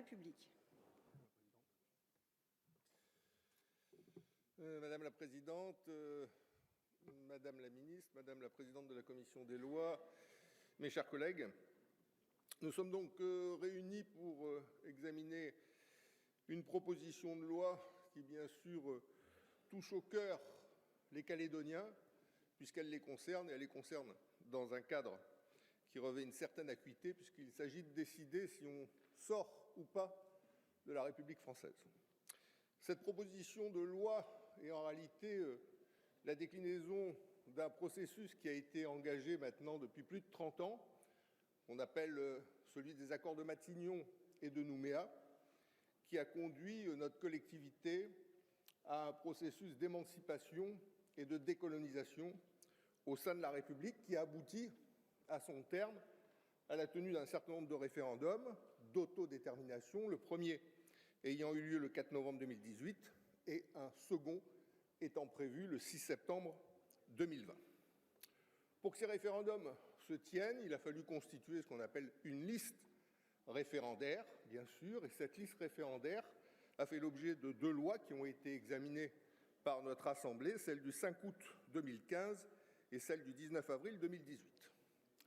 République. Madame la présidente, Madame la ministre, Madame la présidente de la commission des lois, mes chers collègues, nous sommes donc réunis pour examiner une proposition de loi qui, bien sûr, touche au cœur les Calédoniens, puisqu'elle les concerne, et elle les concerne dans un cadre qui revêt une certaine acuité, puisqu'il s'agit de décider si on sort ou pas de la République française. Cette proposition de loi est en réalité la déclinaison d'un processus qui a été engagé maintenant depuis plus de 30 ans, qu'on appelle celui des accords de Matignon et de Nouméa, qui a conduit notre collectivité à un processus d'émancipation et de décolonisation au sein de la République qui a abouti à son terme à la tenue d'un certain nombre de référendums d'autodétermination, le premier ayant eu lieu le 4 novembre 2018 et un second étant prévu le 6 septembre 2020. Pour que ces référendums se tiennent, il a fallu constituer ce qu'on appelle une liste référendaire, bien sûr, et cette liste référendaire a fait l'objet de 2 lois qui ont été examinées par notre Assemblée, celle du 5 août 2015 et celle du 19 avril 2018.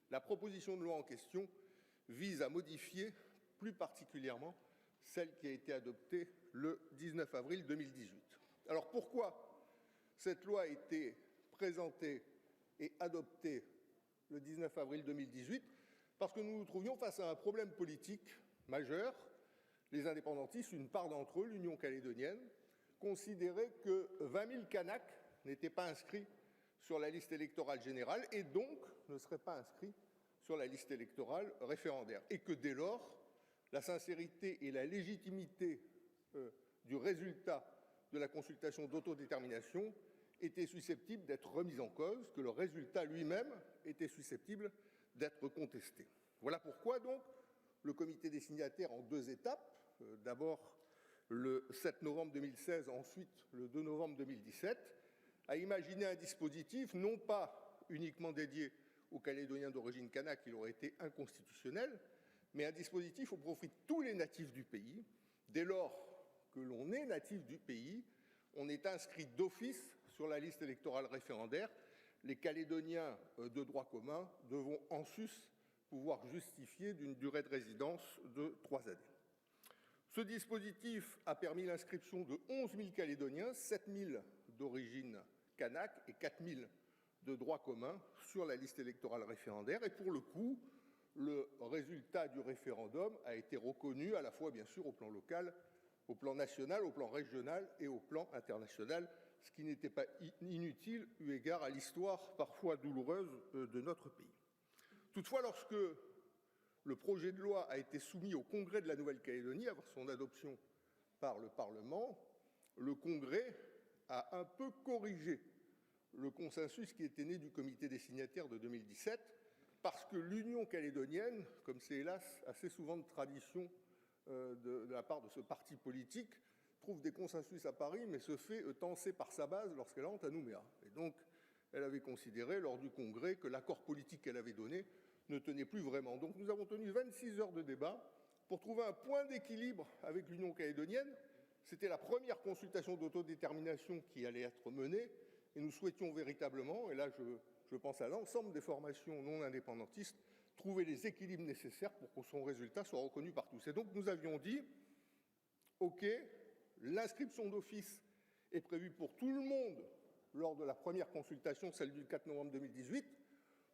La proposition de loi en question vise à modifier plus particulièrement celle qui a été adoptée le 19 avril 2018. Alors pourquoi cette loi a été présentée et adoptée le 19 avril 2018 ? Parce que nous nous trouvions face à un problème politique majeur. Les indépendantistes, une part d'entre eux, l'Union calédonienne, considéraient que 20 000 Kanaks n'étaient pas inscrits sur la liste électorale générale et donc ne seraient pas inscrits sur la liste électorale référendaire. Et que dès lors, la sincérité et la légitimité du résultat de la consultation d'autodétermination étaient susceptibles d'être remises en cause, que le résultat lui-même était susceptible d'être contesté. Voilà pourquoi donc le comité des signataires en 2 étapes, d'abord le 7 novembre 2016, ensuite le 2 novembre 2017, a imaginé un dispositif non pas uniquement dédié aux Calédoniens d'origine kanak, il aurait été inconstitutionnel, mais un dispositif au profit de tous les natifs du pays. Dès lors que l'on est natif du pays, on est inscrit d'office sur la liste électorale référendaire. Les Calédoniens de droit commun devront en sus pouvoir justifier d'une durée de résidence de 3 années. Ce dispositif a permis l'inscription de 11 000 Calédoniens, 7 000 d'origine kanak et 4 000 de droit commun sur la liste électorale référendaire. Et pour le coup, le résultat du référendum a été reconnu à la fois, bien sûr, au plan local, au plan national, au plan régional et au plan international, ce qui n'était pas inutile eu égard à l'histoire parfois douloureuse de notre pays. Toutefois, lorsque le projet de loi a été soumis au Congrès de la Nouvelle-Calédonie avant son adoption par le Parlement, le Congrès a un peu corrigé le consensus qui était né du comité des signataires de 2017, parce que l'Union calédonienne, comme c'est hélas assez souvent de tradition de la part de ce parti politique, trouve des consensus à Paris, mais se fait tancer par sa base lorsqu'elle entre à Nouméa. Et donc, elle avait considéré lors du Congrès que l'accord politique qu'elle avait donné ne tenait plus vraiment. Donc nous avons tenu 26 heures de débat pour trouver un point d'équilibre avec l'Union calédonienne. C'était la première consultation d'autodétermination qui allait être menée et nous souhaitions véritablement, et là je pense à l'ensemble des formations non indépendantistes, trouver les équilibres nécessaires pour que son résultat soit reconnu par tous. Et donc nous avions dit, OK, l'inscription d'office est prévue pour tout le monde lors de la première consultation, celle du 4 novembre 2018.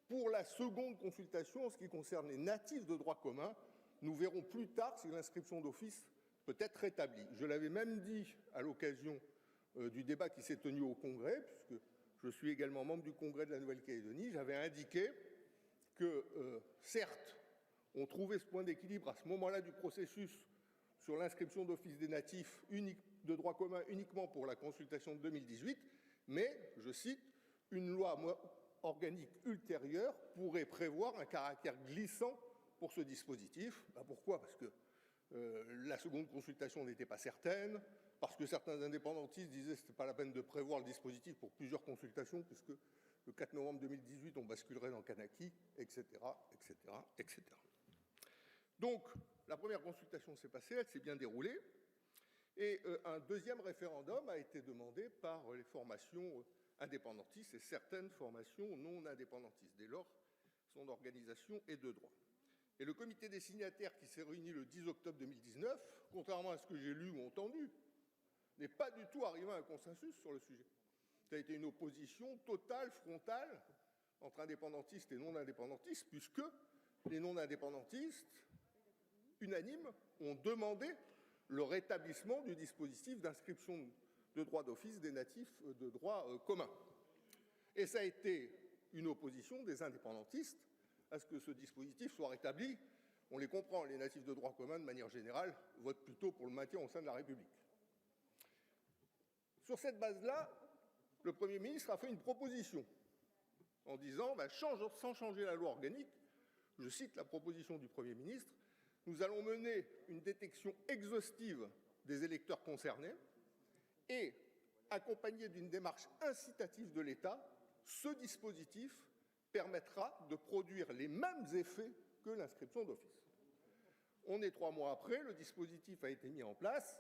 Pour la seconde consultation, en ce qui concerne les natifs de droit commun, nous verrons plus tard si l'inscription d'office peut être rétablie. Je l'avais même dit à l'occasion du débat qui s'est tenu au Congrès, puisque je suis également membre du Congrès de la Nouvelle-Calédonie, j'avais indiqué que, certes, on trouvait ce point d'équilibre à ce moment-là du processus sur l'inscription d'office des natifs de droit commun uniquement pour la consultation de 2018, mais, je cite, une loi organique ultérieure pourrait prévoir un caractère glissant pour ce dispositif. Pourquoi ? Parce que la seconde consultation n'était pas certaine, parce que certains indépendantistes disaient que ce n'était pas la peine de prévoir le dispositif pour plusieurs consultations, puisque le 4 novembre 2018, on basculerait dans Kanaki, etc., etc., etc. Donc, la première consultation s'est passée, elle s'est bien déroulée, et un deuxième référendum a été demandé par les formations indépendantistes et certaines formations non indépendantistes. Dès lors, son organisation est de droit. Et le comité des signataires qui s'est réuni le 10 octobre 2019, contrairement à ce que j'ai lu ou entendu, n'est pas du tout arrivé à un consensus sur le sujet. Ça a été une opposition totale, frontale, entre indépendantistes et non-indépendantistes, puisque les non-indépendantistes, unanimes, ont demandé le rétablissement du dispositif d'inscription de droit d'office des natifs de droit commun. Et ça a été une opposition des indépendantistes à ce que ce dispositif soit rétabli. On les comprend, les natifs de droit commun, de manière générale, votent plutôt pour le maintien au sein de la République. Sur cette base-là, le Premier ministre a fait une proposition en disant, sans changer la loi organique, je cite la proposition du Premier ministre, nous allons mener une détection exhaustive des électeurs concernés et, accompagné d'une démarche incitative de l'État, ce dispositif permettra de produire les mêmes effets que l'inscription d'office. On est 3 mois après, le dispositif a été mis en place.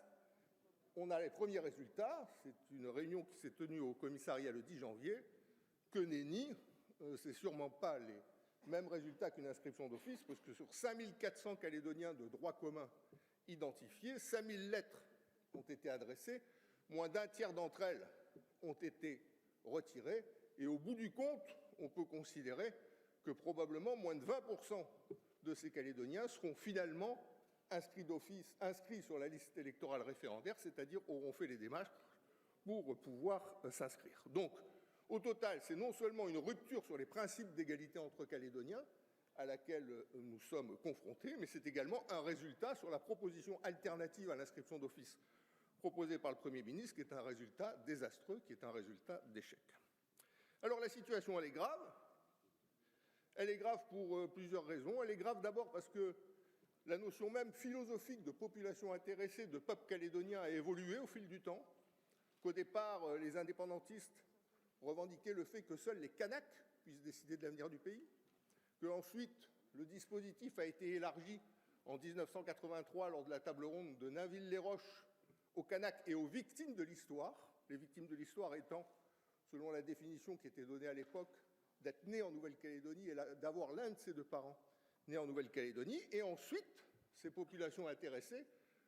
On a les premiers résultats. C'est une réunion qui s'est tenue au commissariat le 10 janvier. Que nenni, ce n'est sûrement pas les mêmes résultats qu'une inscription d'office, parce que sur 5400 Calédoniens de droit commun identifiés, 5000 lettres ont été adressées, moins d'un tiers d'entre elles ont été retirées, et au bout du compte, on peut considérer que probablement moins de 20% de ces Calédoniens seront finalement inscrits d'office, inscrits sur la liste électorale référendaire, c'est-à-dire auront fait les démarches pour pouvoir s'inscrire. Donc, au total, c'est non seulement une rupture sur les principes d'égalité entre Calédoniens à laquelle nous sommes confrontés, mais c'est également un résultat sur la proposition alternative à l'inscription d'office proposée par le Premier ministre, qui est un résultat désastreux, qui est un résultat d'échec. Alors la situation, elle est grave. Elle est grave pour plusieurs raisons. Elle est grave d'abord parce que la notion même philosophique de population intéressée, de peuple calédonien a évolué au fil du temps, qu'au départ, les indépendantistes revendiquaient le fait que seuls les Kanaks puissent décider de l'avenir du pays, qu'ensuite le dispositif a été élargi en 1983 lors de la table ronde de Nainville-les-Roches aux Kanaks et aux victimes de l'histoire, les victimes de l'histoire étant, selon la définition qui était donnée à l'époque, d'être né en Nouvelle-Calédonie et d'avoir l'un de ses deux parents né en Nouvelle-Calédonie. Et ensuite, ces populations intéressées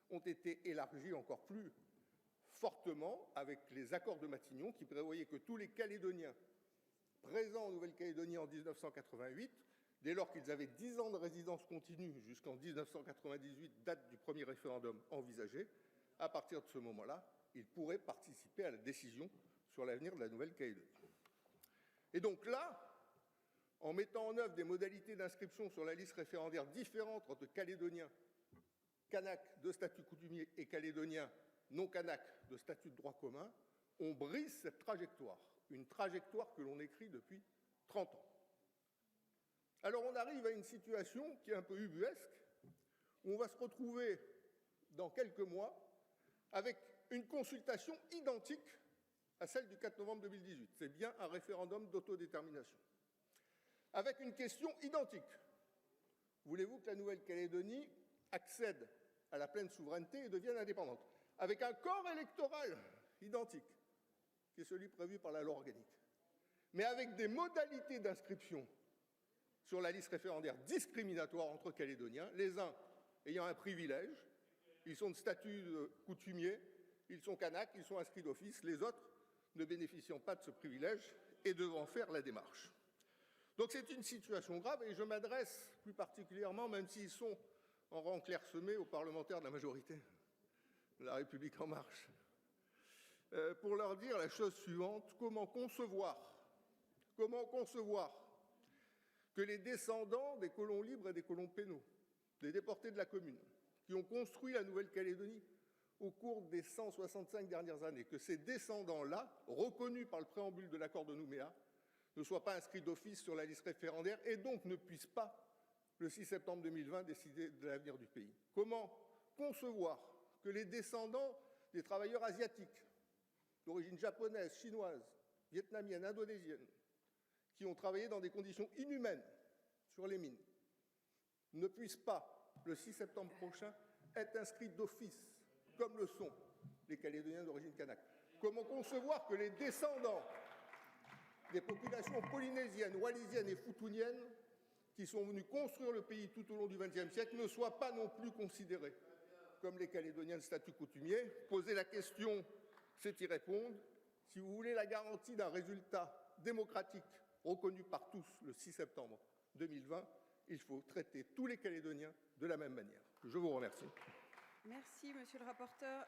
ont été élargies encore plus fortement avec les accords de Matignon qui prévoyaient que tous les Calédoniens présents en Nouvelle-Calédonie en 1988, dès lors qu'ils avaient 10 ans de résidence continue jusqu'en 1998, date du premier référendum envisagé, à partir de ce moment-là, ils pourraient participer à la décision sur l'avenir de la Nouvelle-Calédonie. Et donc là, en mettant en œuvre des modalités d'inscription sur la liste référendaire différentes entre Calédoniens, Kanaks de statut coutumier et Calédoniens non Kanaks de statut de droit commun, on brise cette trajectoire, une trajectoire que l'on écrit depuis 30 ans. Alors on arrive à une situation qui est un peu ubuesque, où on va se retrouver dans quelques mois avec une consultation identique à celle du 4 novembre 2018. C'est bien un référendum d'autodétermination. Avec une question identique. Voulez-vous que la Nouvelle-Calédonie accède à la pleine souveraineté et devienne indépendante? Avec un corps électoral identique, qui est celui prévu par la loi organique, mais avec des modalités d'inscription sur la liste référendaire discriminatoires entre Calédoniens, les uns ayant un privilège, ils sont de statut coutumier, ils sont Kanaks, ils sont inscrits d'office, les autres ne bénéficiant pas de ce privilège et devant faire la démarche. Donc c'est une situation grave et je m'adresse plus particulièrement, même s'ils sont en rang clairsemé, aux parlementaires de la majorité de La République En Marche, pour leur dire la chose suivante: comment concevoir que les descendants des colons libres et des colons pénaux, des déportés de la commune, qui ont construit la Nouvelle-Calédonie au cours des 165 dernières années, que ces descendants-là, reconnus par le préambule de l'accord de Nouméa, ne soient pas inscrits d'office sur la liste référendaire et donc ne puissent pas, le 6 septembre 2020, décider de l'avenir du pays? Comment concevoir que les descendants des travailleurs asiatiques, d'origine japonaise, chinoise, vietnamienne, indonésienne, qui ont travaillé dans des conditions inhumaines sur les mines, ne puissent pas le 6 septembre prochain, est inscrit d'office, comme le sont les Calédoniens d'origine kanak. Comment concevoir que les descendants des populations polynésiennes, wallisiennes et futuniennes qui sont venus construire le pays tout au long du XXe siècle ne soient pas non plus considérés comme les Calédoniens de statut coutumier? Poser la question, c'est y répondre. Si vous voulez la garantie d'un résultat démocratique reconnu par tous le 6 septembre 2020, il faut traiter tous les Calédoniens de la même manière. Je vous remercie. Merci, monsieur le rapporteur.